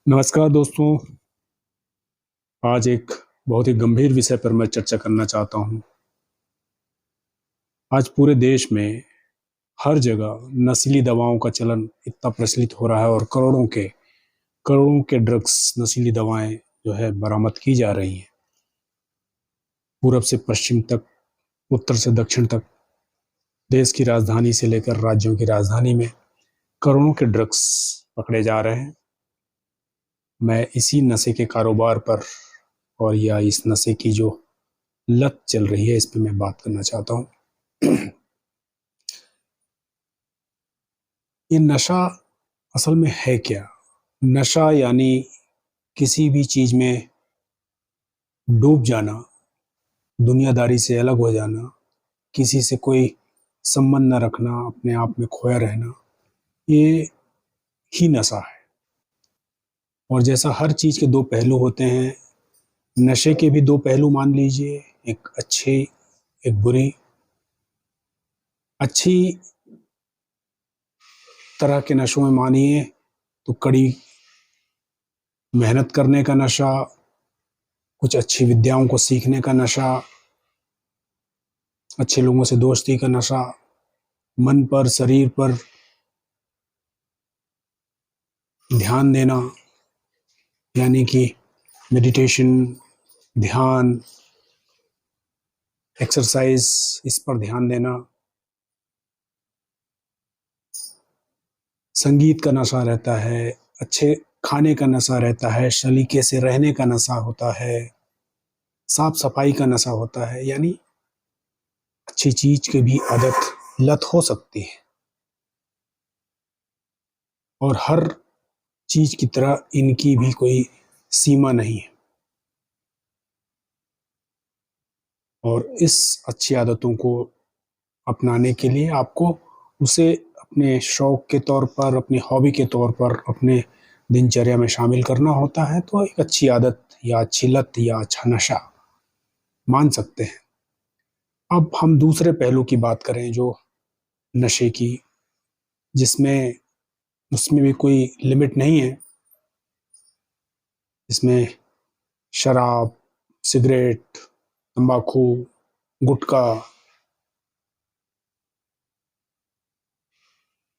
नमस्कार दोस्तों। आज एक बहुत ही गंभीर विषय पर मैं चर्चा करना चाहता हूँ। आज पूरे देश में हर जगह नशीली दवाओं का चलन इतना प्रचलित हो रहा है और करोड़ों के ड्रग्स, नशीली दवाएं जो है बरामद की जा रही हैं। पूरब से पश्चिम तक, उत्तर से दक्षिण तक, देश की राजधानी से लेकर राज्यों की राजधानी में करोड़ों के ड्रग्स पकड़े जा रहे हैं। मैं इसी नशे के कारोबार पर और या इस नशे की जो लत चल रही है इस पर मैं बात करना चाहता हूँ। ये नशा असल में है क्या? नशा यानी किसी भी चीज में डूब जाना, दुनियादारी से अलग हो जाना, किसी से कोई संबंध न रखना, अपने आप में खोया रहना, ये ही नशा है। और जैसा हर चीज के दो पहलू होते हैं, नशे के भी दो पहलू मान लीजिए, एक अच्छी एक बुरी। अच्छी तरह के नशों में मानिए तो कड़ी मेहनत करने का नशा, कुछ अच्छी विद्याओं को सीखने का नशा, अच्छे लोगों से दोस्ती का नशा, मन पर, शरीर पर ध्यान देना, यानी कि मेडिटेशन, ध्यान, एक्सरसाइज, इस पर ध्यान देना। संगीत का नशा रहता है, अच्छे खाने का नशा रहता है, सलीके से रहने का नशा होता है, साफ सफाई का नशा होता है। यानी अच्छी चीज की भी आदत लत हो सकती है और हर चीज की तरह इनकी भी कोई सीमा नहीं है। और इस अच्छी आदतों को अपनाने के लिए आपको उसे अपने शौक के तौर पर, अपनी हॉबी के तौर पर अपने दिनचर्या में शामिल करना होता है। तो एक अच्छी आदत या अच्छी लत या अच्छा नशा मान सकते हैं। अब हम दूसरे पहलू की बात करें, जो नशे की, जिसमें उसमें भी कोई लिमिट नहीं है। इसमें शराब, सिगरेट, तंबाकू, गुटखा,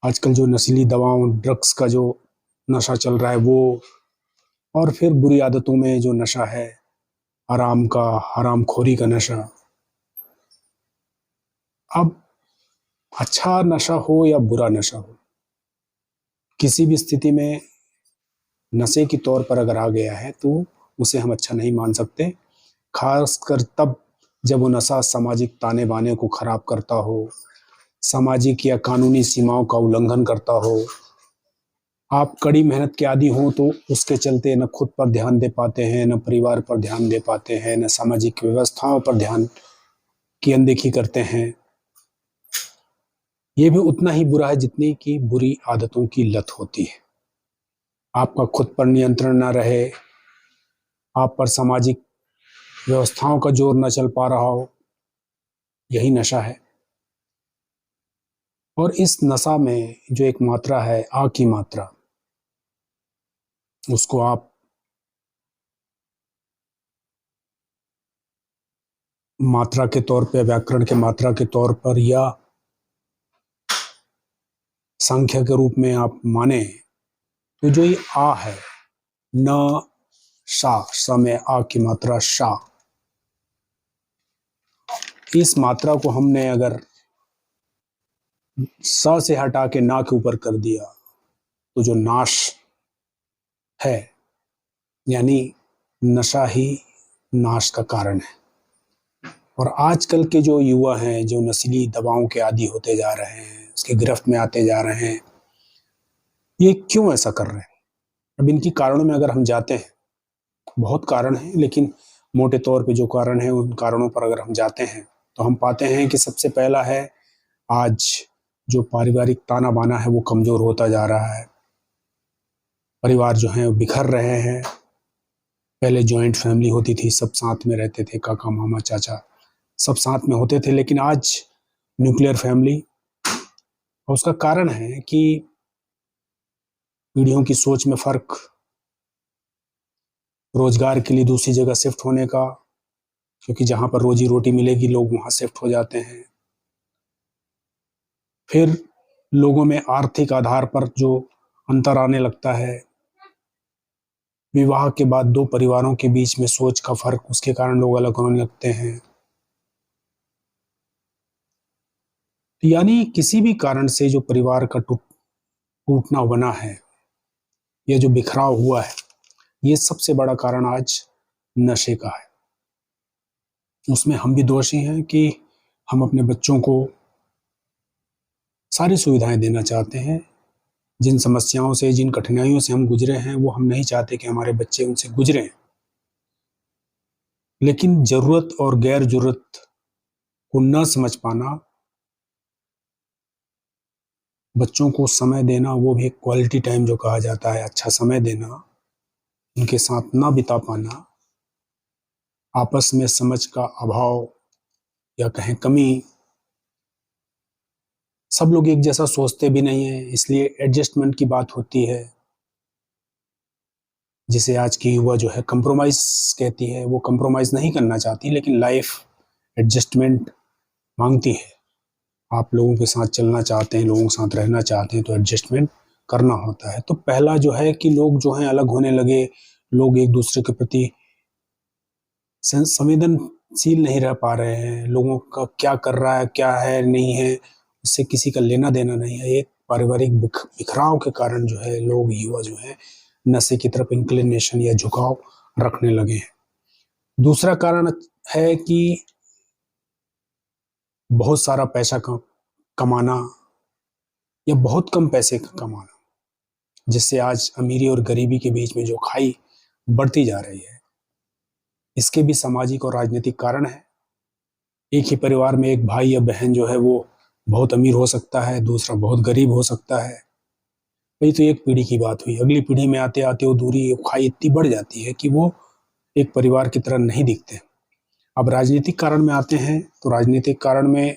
आजकल जो नशीली दवाओं, ड्रग्स का जो नशा चल रहा है वो, और फिर बुरी आदतों में जो नशा है, आराम का, हरामखोरी का नशा। अब अच्छा नशा हो या बुरा नशा हो, किसी भी स्थिति में नशे के तौर पर अगर आ गया है तो उसे हम अच्छा नहीं मान सकते। खासकर तब जब वो नशा सामाजिक ताने बाने को खराब करता हो, सामाजिक या कानूनी सीमाओं का उल्लंघन करता हो। आप कड़ी मेहनत के आदी हों तो उसके चलते न खुद पर ध्यान दे पाते हैं, न परिवार पर ध्यान दे पाते हैं, न सामाजिक व्यवस्थाओं पर ध्यान की अनदेखी करते हैं। ये भी उतना ही बुरा है जितनी कि बुरी आदतों की लत होती है। आपका खुद पर नियंत्रण ना रहे, आप पर सामाजिक व्यवस्थाओं का जोर न चल पा रहा हो, यही नशा है। और इस नशा में जो एक मात्रा है, आ की मात्रा, उसको आप मात्रा के तौर पे, व्याकरण के मात्रा के तौर पर या संख्या के रूप में आप माने तो जो ये आ है, न शा, समय आ की मात्रा शा, इस मात्रा को हमने अगर स से हटा के ना के ऊपर कर दिया तो जो नाश है, यानी नशा ही नाश का कारण है। और आजकल के जो युवा हैं, जो नस्ली दवाओं के आदी होते जा रहे हैं, उसके गिरफ्त में आते जा रहे हैं, ये क्यों ऐसा कर रहे हैं? अब इनकी कारणों में अगर हम जाते हैं, बहुत कारण हैं, लेकिन मोटे तौर पे जो कारण है उन कारणों पर अगर हम जाते हैं तो हम पाते हैं कि सबसे पहला है, आज जो पारिवारिक ताना बाना है वो कमजोर होता जा रहा है। परिवार जो है वो बिखर रहे हैं। पहले जॉइंट फैमिली होती थी, सब साथ में रहते थे, काका मामा चाचा सब साथ में होते थे, लेकिन आज न्यूक्लियर फैमिली। और उसका कारण है कि पीढ़ियों की सोच में फर्क, रोजगार के लिए दूसरी जगह शिफ्ट होने का, क्योंकि जहां पर रोजी रोटी मिलेगी लोग वहां शिफ्ट हो जाते हैं। फिर लोगों में आर्थिक आधार पर जो अंतर आने लगता है, विवाह के बाद दो परिवारों के बीच में सोच का फर्क, उसके कारण लोग अलग होने लगते हैं। यानी किसी भी कारण से जो परिवार का टूटना बना है या जो बिखराव हुआ है, ये सबसे बड़ा कारण आज नशे का है। उसमें हम भी दोषी हैं कि हम अपने बच्चों को सारी सुविधाएं देना चाहते हैं। जिन समस्याओं से, जिन कठिनाइयों से हम गुजरे हैं, वो हम नहीं चाहते कि हमारे बच्चे उनसे गुजरें। लेकिन जरूरत और गैर जरूरत को न समझ पाना, बच्चों को समय देना, वो भी एक क्वालिटी टाइम जो कहा जाता है, अच्छा समय देना, उनके साथ ना बिता पाना, आपस में समझ का अभाव या कहें कमी, सब लोग एक जैसा सोचते भी नहीं है, इसलिए एडजस्टमेंट की बात होती है, जिसे आज की युवा जो है कंप्रोमाइज कहती है। वो कंप्रोमाइज नहीं करना चाहती, लेकिन लाइफ एडजस्टमेंट मांगती है। आप लोगों के साथ चलना चाहते हैं, लोगों के साथ रहना चाहते हैं, तो एडजस्टमेंट करना होता है। तो पहला जो है कि लोग जो हैं अलग होने लगे, लोग एक दूसरे के प्रति संवेदनशील नहीं रह पा रहे हैं। लोगों का क्या कर रहा है, क्या है, नहीं है, उससे किसी का लेना देना नहीं है। एक पारिवारिक बिखराव के कारण जो है लोग, युवा जो है, नशे की तरफ इंक्लिनेशन या झुकाव रखने लगे हैं। दूसरा कारण है कि बहुत सारा पैसा कमाना या बहुत कम पैसे कमाना, जिससे आज अमीरी और गरीबी के बीच में जो खाई बढ़ती जा रही है। इसके भी सामाजिक और राजनीतिक कारण है। एक ही परिवार में एक भाई या बहन जो है वो बहुत अमीर हो सकता है, दूसरा बहुत गरीब हो सकता है। वही तो एक पीढ़ी की बात हुई। अगली पीढ़ी में आते आते वो दूरी, खाई इतनी बढ़ जाती है कि वो एक परिवार की तरह नहीं दिखते। अब राजनीतिक कारण में आते हैं, तो राजनीतिक कारण में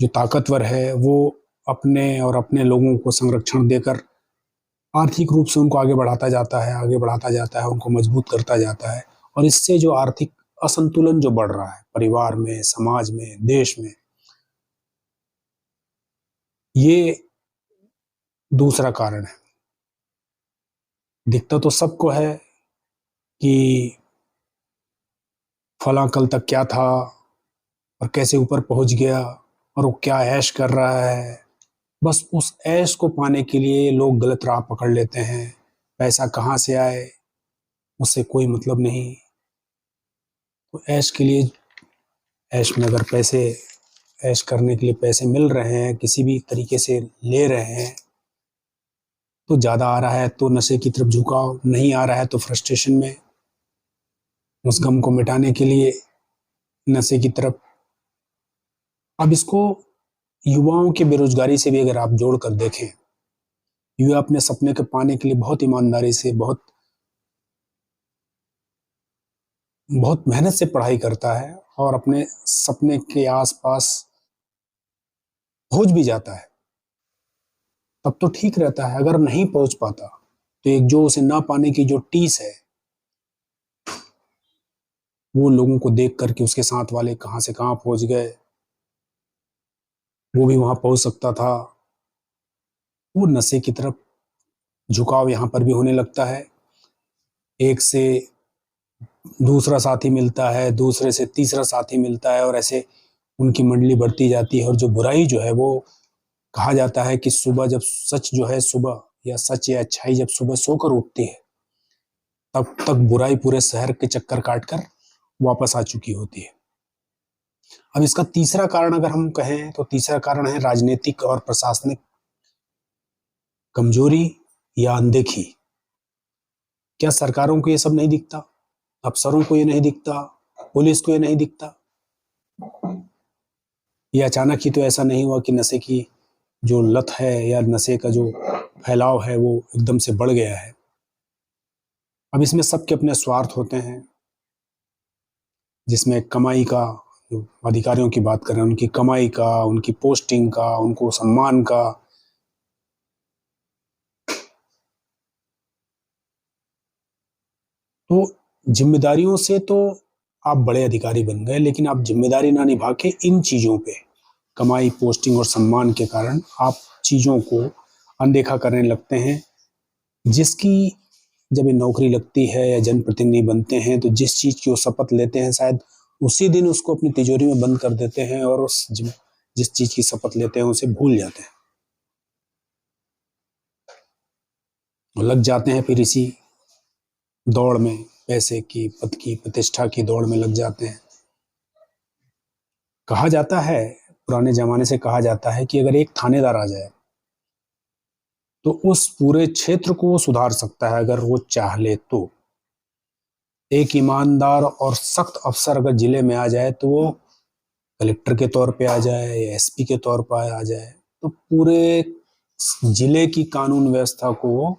जो ताकतवर है वो अपने और अपने लोगों को संरक्षण देकर आर्थिक रूप से उनको आगे बढ़ाता जाता है, आगे बढ़ाता जाता है, उनको मजबूत करता जाता है। और इससे जो आर्थिक असंतुलन जो बढ़ रहा है परिवार में, समाज में, देश में, ये दूसरा कारण है। दिखता तो सबको है कि फला कल तक क्या था और कैसे ऊपर पहुंच गया और वो क्या ऐश कर रहा है। बस उस ऐश को पाने के लिए लोग गलत राह पकड़ लेते हैं। पैसा कहाँ से आए उससे कोई मतलब नहीं। तो ऐश के लिए, ऐश में अगर पैसे, ऐश करने के लिए पैसे मिल रहे हैं, किसी भी तरीके से ले रहे हैं, तो ज़्यादा आ रहा है तो नशे की तरफ झुकाव, नहीं आ रहा है तो फ्रस्ट्रेशन में उस गम को मिटाने के लिए नशे की तरफ। अब इसको युवाओं की बेरोजगारी से भी अगर आप जोड़ कर देखें, युवा अपने सपने के पाने के लिए बहुत ईमानदारी से, बहुत बहुत मेहनत से पढ़ाई करता है और अपने सपने के आसपास पहुंच भी जाता है, तब तो ठीक रहता है। अगर नहीं पहुंच पाता तो एक जो उसे ना पाने की जो टीस है, वो लोगों को देख करके उसके साथ वाले कहां से कहां पहुंच गए, वो भी वहां पहुंच सकता था, वो नशे की तरफ झुकाव यहां पर भी होने लगता है। एक से दूसरा साथी मिलता है, दूसरे से तीसरा साथी मिलता है, और ऐसे उनकी मंडली बढ़ती जाती है। और जो बुराई जो है वो, कहा जाता है कि सुबह जब सच जो है, सुबह या सच या अच्छाई जब सुबह सोकर उठती है, तब तक बुराई पूरे शहर के चक्कर काटकर वापस आ चुकी होती है। अब इसका तीसरा कारण अगर हम कहें तो तीसरा कारण है राजनीतिक और प्रशासनिक कमजोरी या अनदेखी। क्या सरकारों को ये सब नहीं दिखता? अफसरों को ये नहीं दिखता? पुलिस को ये नहीं दिखता? ये अचानक ही तो ऐसा नहीं हुआ कि नशे की जो लत है या नशे का जो फैलाव है वो एकदम से बढ़ गया है। अब इसमें सबके अपने स्वार्थ होते हैं, जिसमें कमाई का, जो अधिकारियों की बात करें, उनकी कमाई का, उनकी पोस्टिंग का, उनको सम्मान का, तो जिम्मेदारियों से तो आप बड़े अधिकारी बन गए, लेकिन आप जिम्मेदारी ना निभा के इन चीज़ों पे, कमाई, पोस्टिंग और सम्मान के कारण आप चीज़ों को अनदेखा करने लगते हैं, जिसकी जब ये नौकरी लगती है या जनप्रतिनिधि बनते हैं तो जिस चीज़ की वो शपथ लेते हैं शायद उसी दिन उसको अपनी तिजोरी में बंद कर देते हैं और जिस चीज़ की शपथ लेते हैं उसे भूल जाते हैं, लग जाते हैं फिर इसी दौड़ में, पैसे की, पद की, प्रतिष्ठा की दौड़ में लग जाते हैं। कहा जाता है, पुराने जमाने से कहा जाता है कि अगर एक थानेदार आ जाए तो उस पूरे क्षेत्र को वो सुधार सकता है अगर वो चाह ले तो। एक ईमानदार और सख्त अफसर अगर जिले में आ जाए तो वो कलेक्टर के तौर पे आ जाए या एसपी के तौर पर आ जाए तो पूरे जिले की कानून व्यवस्था को वो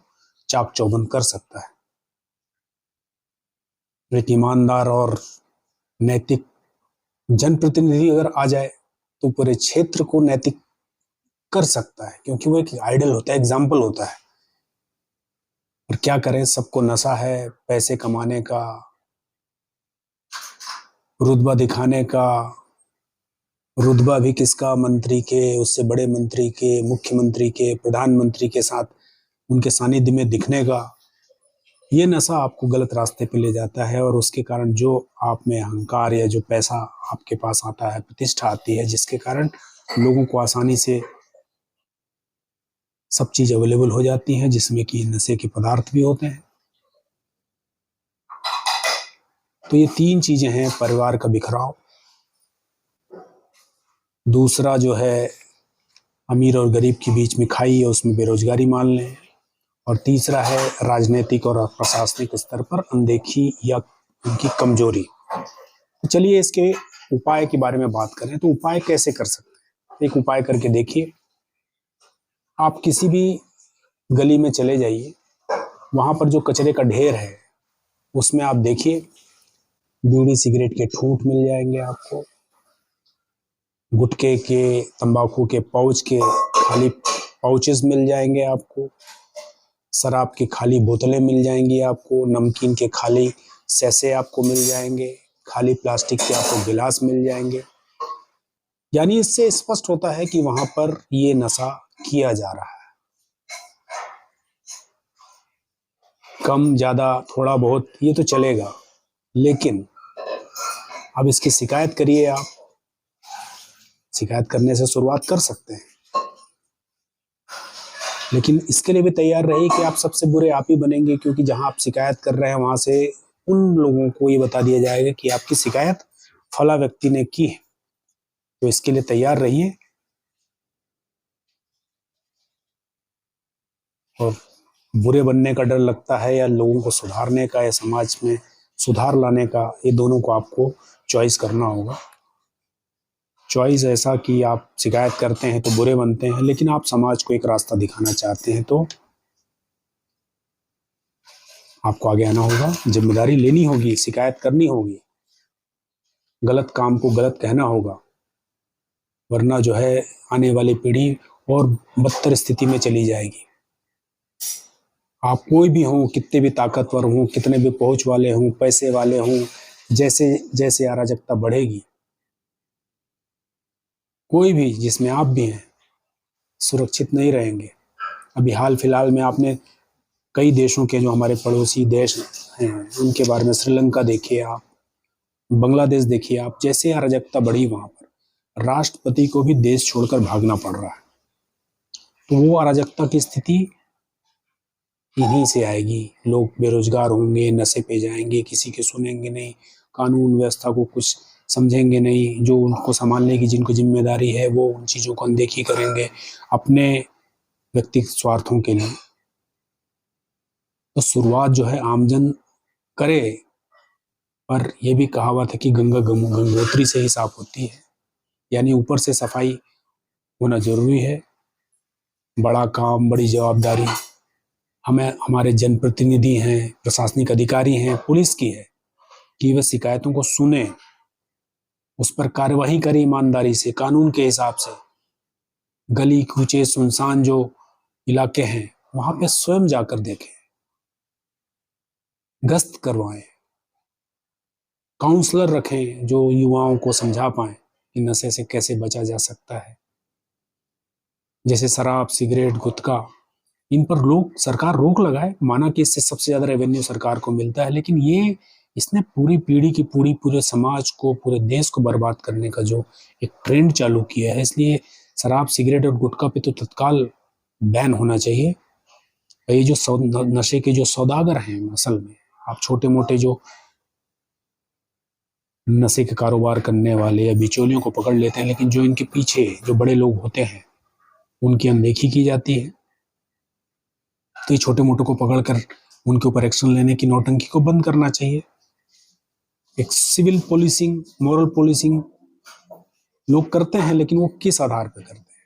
चाक चौबंद कर सकता है। एक ईमानदार और नैतिक जनप्रतिनिधि अगर आ जाए तो पूरे क्षेत्र को नैतिक कर सकता है, क्योंकि वो एक आइडल होता है, एग्जाम्पल होता है। और क्या करें, सबको नशा है पैसे कमाने का, रुतबा दिखाने का। रुतबा भी किसका, मंत्री के, उससे बड़े मंत्री के, मुख्यमंत्री के, प्रधानमंत्री के साथ उनके सानिध्य में दिखने का। ये नशा आपको गलत रास्ते पे ले जाता है और उसके कारण जो आप में अहंकार या जो पैसा आपके पास आता है, प्रतिष्ठा आती है, जिसके कारण लोगों को आसानी से सब चीज अवेलेबल हो जाती है, जिसमें कि नशे के पदार्थ भी होते हैं। तो ये तीन चीजें हैं, परिवार का बिखराव, दूसरा जो है अमीर और गरीब के बीच में खाई है उसमें बेरोजगारी मान लें, और तीसरा है राजनीतिक और प्रशासनिक स्तर पर अनदेखी या उनकी कमजोरी। तो चलिए इसके उपाय के बारे में बात करें। तो उपाय कैसे कर सकते हैं, एक उपाय करके देखिए। आप किसी भी गली में चले जाइए, वहां पर जो कचरे का ढेर है उसमें आप देखिए बीड़ी सिगरेट के ठूंठ मिल जाएंगे आपको, गुटखे के, तंबाकू के पाउच के खाली पाउचेस मिल जाएंगे आपको, शराब की खाली बोतलें मिल जाएंगी आपको, नमकीन के खाली सैसे आपको मिल जाएंगे, खाली प्लास्टिक के आपको गिलास मिल जाएंगे। यानी इससे स्पष्ट होता है कि वहां पर ये नशा किया जा रहा है। कम ज्यादा थोड़ा बहुत ये तो चलेगा, लेकिन अब इसकी शिकायत करिए। आप शिकायत करने से शुरुआत कर सकते हैं, लेकिन इसके लिए भी तैयार रहिए कि आप सबसे बुरे आप ही बनेंगे, क्योंकि जहां आप शिकायत कर रहे हैं वहां से उन लोगों को ये बता दिया जाएगा कि आपकी शिकायत फला व्यक्ति ने की है। तो इसके लिए तैयार रहिए। और बुरे बनने का डर लगता है या लोगों को सुधारने का या समाज में सुधार लाने का, ये दोनों को आपको चॉइस करना होगा। चॉइस ऐसा कि आप शिकायत करते हैं तो बुरे बनते हैं, लेकिन आप समाज को एक रास्ता दिखाना चाहते हैं तो आपको आगे आना होगा, जिम्मेदारी लेनी होगी, शिकायत करनी होगी, गलत काम को गलत कहना होगा, वरना जो है आने वाली पीढ़ी और बदतर स्थिति में चली जाएगी। आप कोई भी हों, कितने भी ताकतवर हों, कितने भी पहुंच वाले हों, पैसे वाले हों, जैसे जैसे अराजकता बढ़ेगी, कोई भी जिसमें आप भी हैं सुरक्षित नहीं रहेंगे। अभी हाल फिलहाल में आपने कई देशों के जो हमारे पड़ोसी देश हैं उनके बारे में, श्रीलंका देखिए आप, बांग्लादेश देखिए आप, जैसे अराजकता बढ़ी वहां पर राष्ट्रपति को भी देश छोड़कर भागना पड़ रहा है। तो वो अराजकता की स्थिति इन्हीं से आएगी। लोग बेरोजगार होंगे, नशे पे जाएंगे, किसी के सुनेंगे नहीं, कानून व्यवस्था को कुछ समझेंगे नहीं, जो उनको संभालने की जिनको जिम्मेदारी है वो उन चीज़ों को अनदेखी करेंगे अपने व्यक्तिगत स्वार्थों के लिए। तो शुरुआत जो है आमजन करे, पर यह भी कहावत है कि गंगा गंगोत्री से ही साफ होती है, यानी ऊपर से सफाई होना जरूरी है। बड़ा काम, बड़ी जवाबदारी हमें हमारे जनप्रतिनिधि हैं, प्रशासनिक अधिकारी हैं, पुलिस की है कि वह शिकायतों को सुने, उस पर कार्यवाही करे ईमानदारी से, कानून के हिसाब से। गली कूचे सुनसान जो इलाके हैं वहां पे स्वयं जाकर देखें, गश्त करवाएं, काउंसलर रखें जो युवाओं को समझा पाएं कि नशे से कैसे बचा जा सकता है। जैसे शराब, सिगरेट, गुटखा, इन पर लोग सरकार रोक लगाए, माना कि इससे सबसे ज्यादा रेवेन्यू सरकार को मिलता है, लेकिन ये इसने पूरी पीढ़ी की पूरे समाज को, पूरे देश को बर्बाद करने का जो एक ट्रेंड चालू किया है। इसलिए शराब, सिगरेट और गुटखा पे तो तत्काल बैन होना चाहिए। ये जो नशे के जो सौदागर हैं, असल में आप छोटे मोटे जो नशे के कारोबार करने वाले या बिचौलियों को पकड़ लेते हैं, लेकिन जो इनके पीछे जो बड़े लोग होते हैं उनकी अनदेखी की जाती है। तो ये छोटे मोटे को पकड़कर उनके ऊपर एक्शन लेने की नौटंकी को बंद करना चाहिए। एक सिविल पुलिसिंग, मॉरल पुलिसिंग लोग करते हैं, लेकिन वो किस आधार पर करते हैं?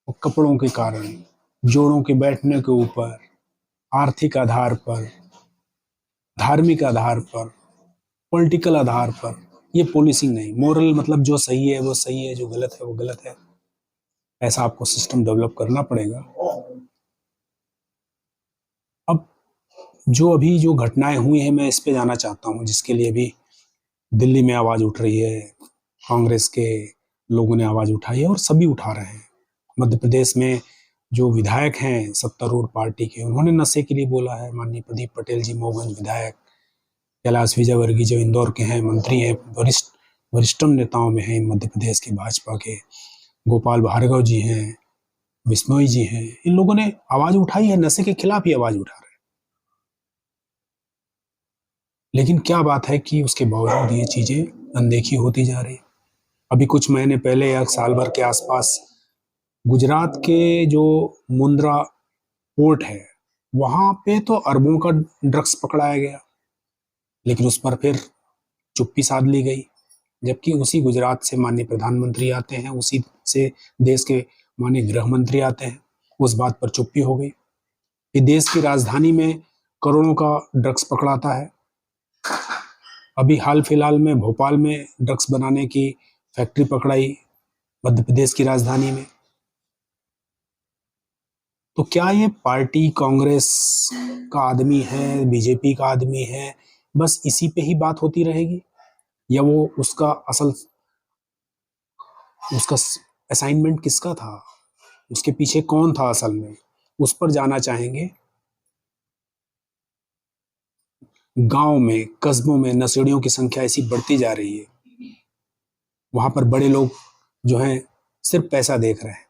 वो कपड़ों के कारण, जोड़ों के बैठने के ऊपर, आर्थिक आधार पर, धार्मिक आधार पर, पॉलिटिकल आधार पर। ये पुलिसिंग नहीं। मोरल मतलब जो सही है वो सही है, जो गलत है वो गलत है। ऐसा आपको सिस्टम डेवलप करना पड़ेगा। अब जो अभी जो घटनाएं हुई हैं, मैं इस पे जाना चाहता हूं, जिसके लिए भी दिल्ली में आवाज उठ रही है, कांग्रेस के लोगों ने आवाज उठाई है और सभी उठा रहे हैं। मध्य प्रदेश में जो विधायक हैं सत्तारूढ़ पार्टी के, उन्होंने नशे के लिए बोला है। माननीय प्रदीप पटेल जी मऊगंज विधायक, कैलाश विजयवर्गीय जो इंदौर के हैं, मंत्री हैं, वरिष्ठतम नेताओं में हैं मध्य प्रदेश के भाजपा के, गोपाल भार्गव जी हैं, बिश्नोई जी हैं, इन लोगों ने आवाज उठाई है, नशे के खिलाफ ही आवाज उठा रहे हैं। लेकिन क्या बात है कि उसके बावजूद ये चीजें अनदेखी होती जा रही। अभी कुछ महीने पहले या साल भर के आसपास गुजरात के जो मुंद्रा पोर्ट है, वहां पे तो अरबों का ड्रग्स पकड़ाया गया, लेकिन उस पर फिर चुप्पी साध ली गई। जबकि उसी गुजरात से माननीय प्रधानमंत्री आते हैं, उसी से देश के माननीय गृह मंत्री आते हैं, उस बात पर चुप्पी हो गई। ये देश की राजधानी में करोड़ों का ड्रग्स पकड़ाता है। अभी हाल फिलहाल में भोपाल में ड्रग्स बनाने की फैक्ट्री पकड़ाई मध्य प्रदेश की राजधानी में। तो क्या ये पार्टी कांग्रेस का आदमी है, बीजेपी का आदमी है, बस इसी पे ही बात होती रहेगी, या वो उसका असाइनमेंट किसका था, उसके पीछे कौन था असल में, उस पर जाना चाहेंगे। गांव में, कस्बों में नशेड़ियों की संख्या ऐसी बढ़ती जा रही है, वहां पर बड़े लोग जो हैं सिर्फ पैसा देख रहे हैं।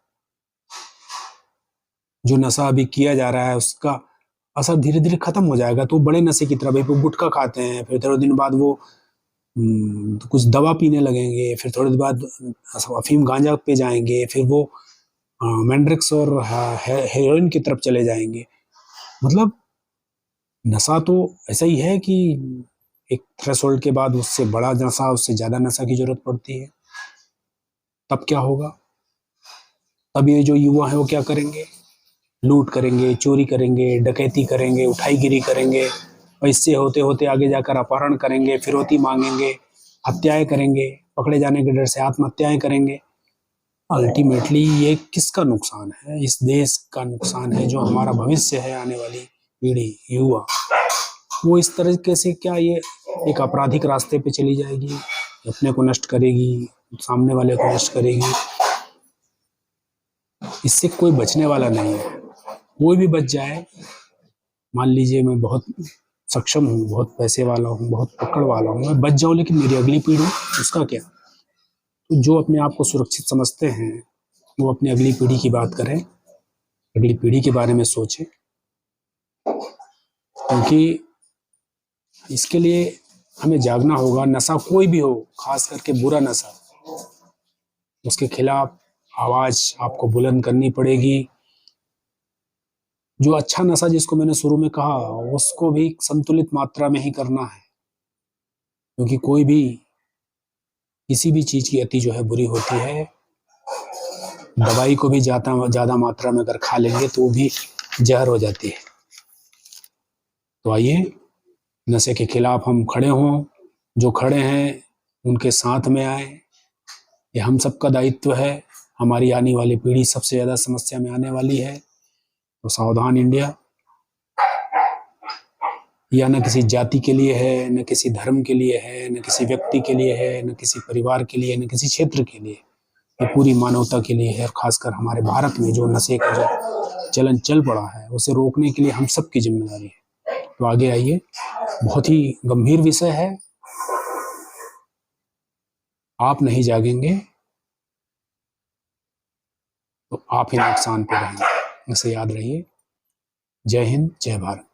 जो नशा अभी किया जा रहा है उसका असर धीरे धीरे खत्म हो जाएगा, तो बड़े नशे की तरफ, वो गुटखा खाते हैं, फिर थोड़े दिन बाद वो तो कुछ दवा पीने लगेंगे, फिर थोड़ी देर बाद अफीम गांजा पे जाएंगे, फिर वो मैंड्रिक्स और हेरोइन की तरफ चले जाएंगे। मतलब नशा तो ऐसा ही है कि एक थ्रेशोल्ड के बाद उससे बड़ा नशा, उससे ज्यादा नशा की जरूरत पड़ती है। तब क्या होगा? तब ये जो युवा है वो क्या करेंगे? लूट करेंगे, चोरी करेंगे, डकैती करेंगे, उठाईगिरी करेंगे, और इससे होते होते आगे जाकर अपहरण करेंगे, फिरौती मांगेंगे, हत्याएं करेंगे, पकड़े जाने के डर से आत्महत्याएं करेंगे। अल्टीमेटली ये किसका नुकसान है? इस देश का नुकसान है। जो हमारा भविष्य है, आने वाली पीढ़ी, युवा, वो इस तरीके से क्या ये एक आपराधिक रास्ते पे चली जाएगी, अपने को नष्ट करेगी, सामने वाले को नष्ट करेगी। इससे कोई बचने वाला नहीं है। कोई भी बच जाए, मान लीजिए मैं बहुत सक्षम हूँ, बहुत पैसे वाला हूँ, बहुत पकड़ वाला हूँ, मैं बच जाऊँ, लेकिन मेरी अगली पीढ़ी, उसका क्या? तो जो अपने आप को सुरक्षित समझते हैं वो अपनी अगली पीढ़ी की बात करें, अगली पीढ़ी के बारे में सोचें, क्योंकि इसके लिए हमें जागना होगा। नशा कोई भी हो, खास करके बुरा नशा, उसके खिलाफ आवाज आपको बुलंद करनी पड़ेगी। जो अच्छा नशा, जिसको मैंने शुरू में कहा, उसको भी संतुलित मात्रा में ही करना है, क्योंकि कोई भी किसी भी चीज की अति जो है बुरी होती है। दवाई को भी ज्यादा मात्रा में अगर खा लेंगे तो वो भी जहर हो जाती है। तो आइए नशे के खिलाफ हम खड़े हों, जो खड़े हैं उनके साथ में आए। ये हम सबका दायित्व है। हमारी आने वाली पीढ़ी सबसे ज्यादा समस्या में आने वाली है। तो सावधान इंडिया। या न किसी जाति के लिए है, न किसी धर्म के लिए है, न किसी व्यक्ति के लिए है, न किसी परिवार के लिए, न किसी क्षेत्र के लिए, ये पूरी मानवता के लिए है। और खासकर हमारे भारत में जो नशे का जो चलन चल पड़ा है, उसे रोकने के लिए हम सबकी जिम्मेदारी है। तो आगे आइए, बहुत ही गंभीर विषय है। आप नहीं जागेंगे तो आप ही नुकसान पे रहेंगे। इसे याद रहिए। जय हिंद, जय भारत।